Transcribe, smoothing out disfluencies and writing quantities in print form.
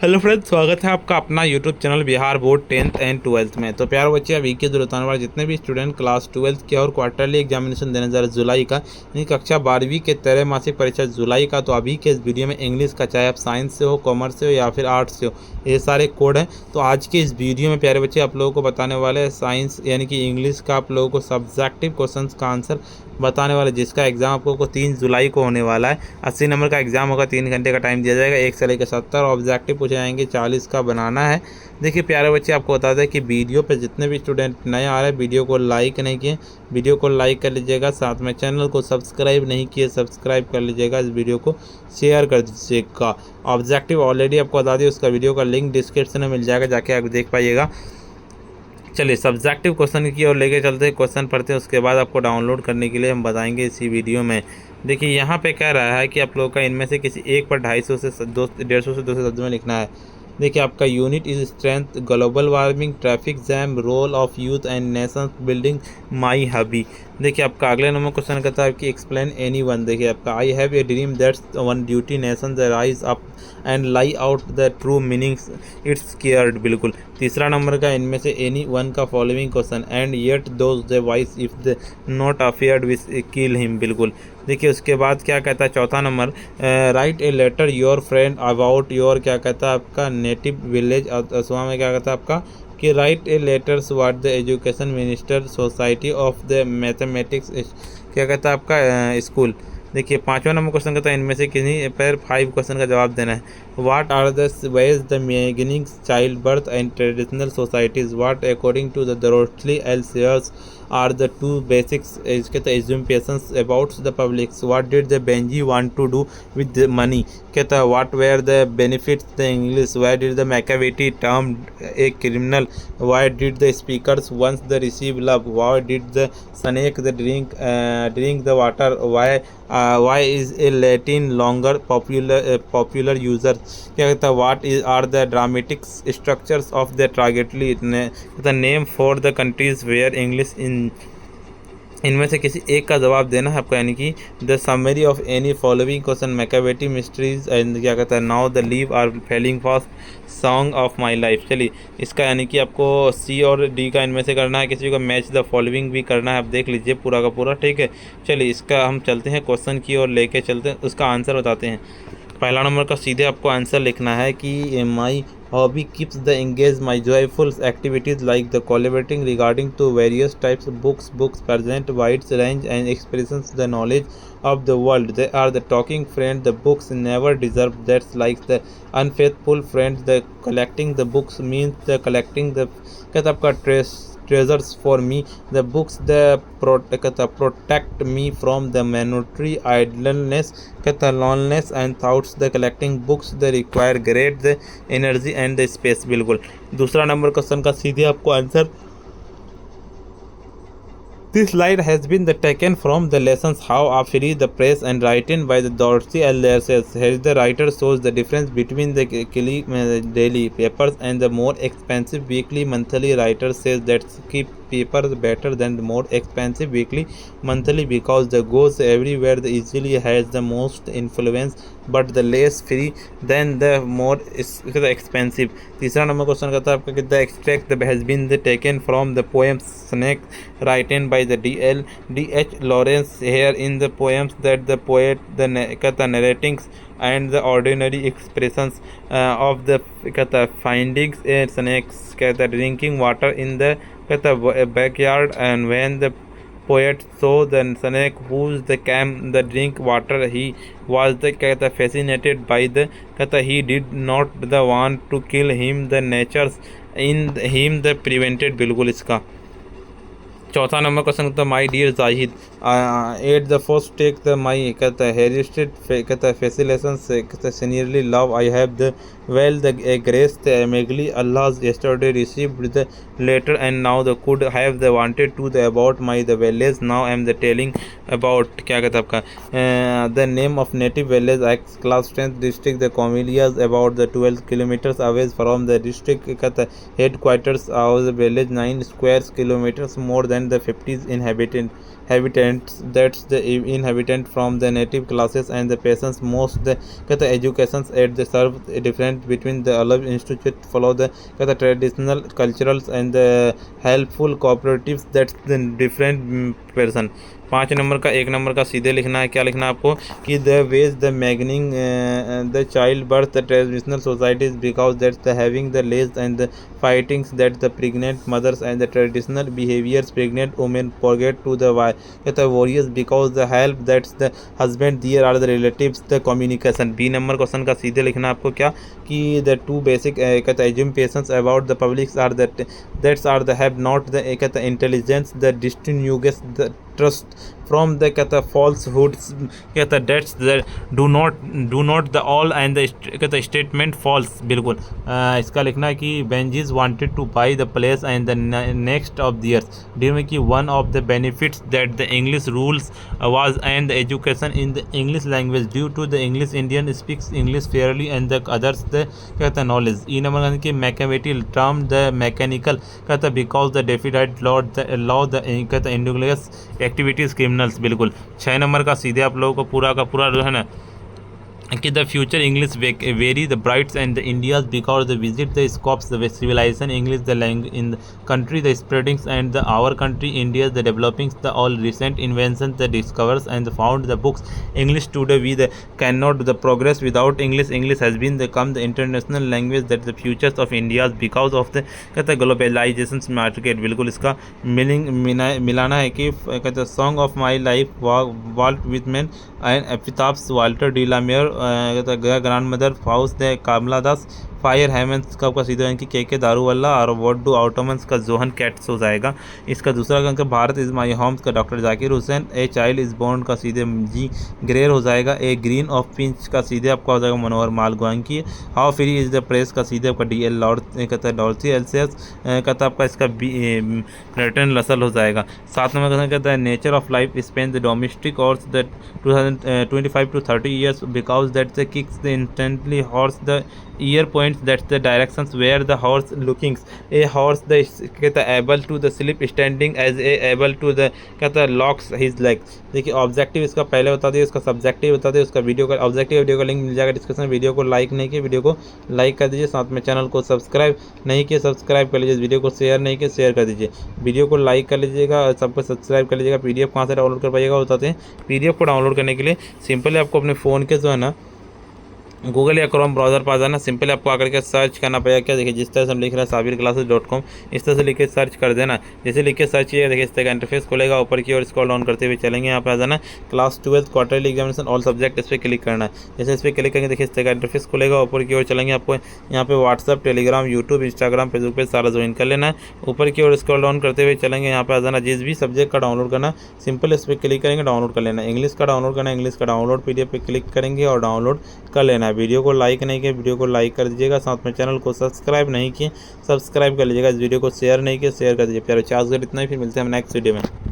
Hello friends, स्वागत है आपका अपना YouTube channel Bihar board 10th and 12th में। तो प्यारे बच्चे, अभी के दौरान वाले जितने भी स्टूडेंट क्लास 12th के और क्वार्टरली एग्जामिनेशन देने जा रहे जुलाई का, यानी कक्षा 12वीं के त्रैमासिक परीक्षा जुलाई का, तो अभी के इस वीडियो में इंग्लिश का, चाहे आप साइंस से हो, कॉमर्स से हो या फिर आर्ट्स से हो, ये सारे कोड हैं। तो आज के इस वीडियो में प्यारे बच्चे आप लोगों को बताने वाले हैं साइंस यानी कि इंग्लिश का आप लोगों को सब्जेक्टिव क्वेश्चन का आंसर बताने वाले, जिसका एग्जाम आप लोगों को 3 जुलाई को होने वाला है। 80 नंबर का एग्जाम होगा, 3 घंटे का टाइम दिया जाएगा, 1 से लेकर 70 ऑब्जेक्टिव पूछे जाएंगे, 40 का बनाना है। देखिए प्यारे बच्चे, आपको बता दें कि वीडियो पे जितने भी स्टूडेंट नए आ रहे हैं, वीडियो को लाइक नहीं किए, वीडियो को लाइक कर लीजिएगा। साथ में चैनल को सब्सक्राइब नहीं किए, सब्सक्राइब कर लीजिएगा। इस वीडियो को शेयर कर दीजिएगा। ऑब्जेक्टिव ऑलरेडी आपको बता दिए, उसका वीडियो का लिंक डिस्क्रिप्शन में मिल जाएगा, जाके आप देख पाइएगा। चलिए सब्जेक्टिव क्वेश्चन की ओर लेके चलते हैं, क्वेश्चन पढ़ते हैं, उसके बाद आपको डाउनलोड करने के लिए हम बताएंगे इसी वीडियो में। देखिए यहाँ पे कह रहा है कि आप लोगों का इनमें से किसी एक पर 250 से 150 से 200 शब्द में लिखना है। देखिए आपका unit is strength, global warming, traffic jam, role of youth and nation building, my hobby. देखिए आपका अगले नंबर क्वेश्चन कहता है कि एक्सप्लेन एनी वन। देखिए आपका I have a dream that's one duty nation the rise up and lie out the true meanings it's cared. बिल्कुल। तीसरा नंबर का इनमें से एनी वन का following question, and yet those the wise if the not afraid with kill him. बिल्कुल। देखिए उसके बाद क्या कहता है, चौथा number, write a letter your friend about your, क्या कहता है आपका नेटिव विलेज असम में, क्या कहता है आपका कि right A letters what the education minister society of the mathematics, क्या कहता है आपका स्कूल। देखिए पांचवा नंबर क्वेश्चन कहता है इनमें से किन्हीं पर 5 क्वेश्चन का जवाब देना है। What are the ways the beginnings child birth and traditional societies, what according to the Dorothy Lee elsayers are the two basics कहता है assumptions about the publics, what did the Benji want to do with the money, कहता है what were the benefits the English, why did the Machiavelli termed a criminal, why did the speakers once the receive love, why did the snake the drink the water, why is a Latin longer popular user, क्या कहता है what is are the dramatic structures of the tragedy, the name for the countries where English in इनमें से किसी एक का जवाब देना है आपको, यानी कि the summary of any following question, Machiavelli mysteries and क्या कहता है now the leave are falling fast song of my life. चलिए इसका यानी कि आपको सी और डी का इनमें से करना है, किसी को मैच द फॉलोइंग भी करना है। आप देख लीजिए पूरा का पूरा, ठीक है। चलिए इसका हम चलते हैं क्वेश्चन की ओर लेके चलते हैं, उसका आंसर बताते हैं। पहला नंबर का सीधे आपको आंसर लिखना है कि माई hobby keeps the engaged my joyful activities like the collaborating regarding to various types of books present wide range and expressions the knowledge of the world, they are the talking friend the books never deserve, that's like the unfaithful friend, the collecting the books means the collecting the कहता आपका treasures for me, the books the protect me from the monetary idleness, कहता loneliness and thoughts, the collecting books the require great the energy and the space। बिल्कुल। दूसरा number question का सीधे आपको answer, this slide has been taken from the lessons how are free the press and written by the Dorsey Ellers. Here the writer shows the difference between the daily papers and the more expensive weekly monthly. Writer says that keep papers better than the more expensive weekly monthly because the goes everywhere the easily has the most influence but the less free than the more expensive। तीसरा number question कहता है आपका कि the extract has been taken from the poem Snake written by the D.H. Lawrence। Here in the poems that the poet the narratings and the ordinary expressions of the findings a snakes drinking water in the backyard, and when the poet saw the snake whose the came the drink water, he was the fascinated by the he did not the want to kill him, the natures in him the prevented। बिल्कुल इसका चौथा number question कहता है my dear Zahid at the first take the my कहता है arrested कहता है felicitation से कहता है sincerely love I have the well the grace the meekly Allah yesterday received the letter and now the could have the wanted to the about my the village, now I am the telling about क्या कहता है आपका the name of native village X class 10th district the Comilias about the 12 kilometers away from the district कहता है headquarters of the village 9 square kilometers more than the 50 inhabitant habitats that's the inhabitant from the native classes and the patients most the educations at the serve different between the allow institute follow the traditional culturals and the helpful cooperatives that's the different person। 5 number का 1 number का सीधे लिखना है। क्या लिखना है आपको कि the ways the managing the child birth the traditional societies because that's the having the lays and the fightings that the pregnant mothers and the traditional behaviours pregnant women forget to the warriors because the help that's the husband their are the relatives the communication. B number question का सीधे लिखना है आपको क्या कि the two basic कहता है assumptions about the publics are that's are the have not the कहता है intelligence the distinguish the trust from the कहता फॉल्सहुड्स कहता dates the do not the all and the कहता स्टेटमेंट फॉल्स। बिल्कुल इसका लिखना है कि Benjies wanted to buy the place and the next of the years during की one of the benefits that the English rules was and the education in the English language due to the English Indian speaks English fairly and the others the कहता knowledge. ई number की मैकेमेटी term the mechanical कहता because the definite law the कहता इंडुलियस activities criminals. बिल्कुल 6 number का सीधे आप लोगों को पूरा का पूरा जो है ना कि the future English very the brights and the India's because the visit the scopes the civilisation English the language in the country the spreadings and the our country India the developings the all recent invention the discovers and the found the books English today we the can not the progress without English English has been the come the international language that the futures of India's because of the कहते हैं globalisation market. बिल्कुल इसका meaning मिलाना है कि कहते हैं song of my life Walt Whitman and epitaphs Walter de la Mare grandmother फाउस the Kamala Das fire Hemans का आपका सीधा है के दारूवल्ला और वॉट डू आउटोमन्स का जोहन कैट्स हो जाएगा। इसका दूसरा का भारत इज़ माई होम्स का doctor Zakir Hussain. A child is born का सीधे जी ग्रेयर हो जाएगा। ए ग्रीन ऑफ पिंच का सीधे आपका हो जाएगा Manohar Malgonkar. How free is the press का सीधे आपका डी एल लॉर्ड कहता है डॉल्सी एल्सियस कहता आपका इसका ब्रिटेन लसल हो जाएगा। 7 नंबर कहता है nature of life span the domestic horse the 2025 to 30 years because that the kicks the instantly horse the ear points that's the directions where the horse looking a horse the कहता है able to the sleep standing as a able to the कहता है locks his legs। देखिए objective इसका पहले बता दिए, इसका सब्जेक्टिव बता दिए, उसका वीडियो का ऑब्जेक्टिव वीडियो का लिंक मिल जाएगा डिस्क्रिप्शन में। वीडियो को लाइक नहीं किया वीडियो को लाइक कर दीजिए, साथ में चैनल को सब्सक्राइब नहीं किया सब्सक्राइब कर लीजिए, वीडियो को शेयर नहीं किया शेयर कर दीजिए, वीडियो को लाइक कर लीजिएगा, सबको सब्सक्राइब कर लीजिएगा। पीडीएफ कहाँ से डाउनलोड कर पाइएगा बताते हैं। पीडीएफ को डाउनलोड करने के लिए सिंपली आपको अपने फ़ोन के जो है ना गूगल या क्रोम ब्राउज़र पर आ जाना, सिंपली आपको आकर के सर्च करना पड़ेगा। क्या देखिए जिस तरह से हम लिख रहे हैं sabirclasses.com इस तरह से लिख के सर्च कर देना। जैसे लिख के सर्च किया देखिए इस तरह का इंटरफेस खुलेगा, ऊपर की ओर स्क्रॉल डाउन करते हुए चलेंगे, यहाँ पर आ जाना class 12 quarterly examination all subject इस पर क्लिक करना है। जैसे इस पर क्लिक करेंगे देखिए इस तरह का इंटरफेस खुलेगा, ऊपर की ओर चलेंगे, आपको यहाँ पे WhatsApp Telegram YouTube Instagram Facebook पे सारा ज्वाइन कर लेना है। ऊपर की ओर स्क्रॉल डाउन करते हुए चलेंगे, यहाँ पे आ जाना जिस भी सब्जेक्ट का डाउनलोड करना सिंपल इस पर क्लिक करेंगे डाउनलोड कर लेना है। इंग्लिश का डाउनलोड करना है इंग्लिश का डाउनलोड पीडीएफ पे क्लिक करेंगे और डाउनलोड कर लेना है। वीडियो को लाइक नहीं किया वीडियो को लाइक कर दीजिएगा, साथ में चैनल को सब्सक्राइब नहीं किए सब्सक्राइब कर लीजिएगा, इस वीडियो को शेयर नहीं किया शेयर कर दीजिए। प्यारे चार्ज इतना ही, फिर मिलते हैं नेक्स्ट वीडियो में।